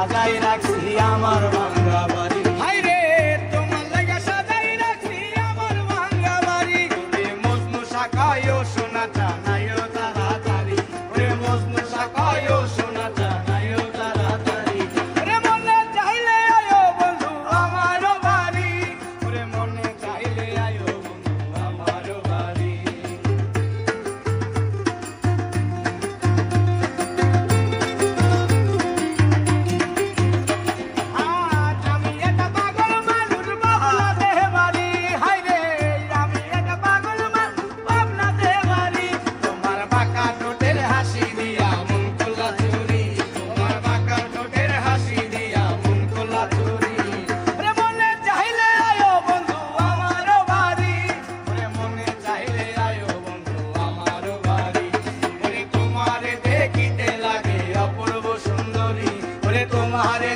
সাজাই রাখছি আমার ভাঙ্গা বাড়ি। হাই রে তোমার লাগা সাজাই রাখছি আমার ভাঙ্গা বাড়ি। ওরে মজনু শাখায়ও সোনাটা নাইও তাড়াতাড়ি, ওরে মজনু শাখায়ও সোনাটা নাইও তাড়াতাড়ি। ওরে মনে চাইলে আয়ো বন্ধু আমারও বাড়ি, ওরে মনে চাইলে আয়ো বন্ধু আমারও বাড়ি। আজ আমি একটা পাগল মানুষ বাবলাতে বাড়ি। হাই রে আমি একটা পাগল মানুষ বাবলাতে বাড়ি। তোমার বাঁকা ঠোঁটের হাসি দিয়া মন কোলা চুরি, তোমার বাঁকা ঠোঁটের হাসি দিয়া মন কোলা চুরি। ওরে মনে চাইলে আয়ো বন্ধু আমারও বাড়ি। ওরে মনে চাইলে আয়ো বন্ধু আমারও বাড়ি। ওরে তোমারে দেখিতে লাগে অপূর্ব সুন্দরী, ওরে তোমারে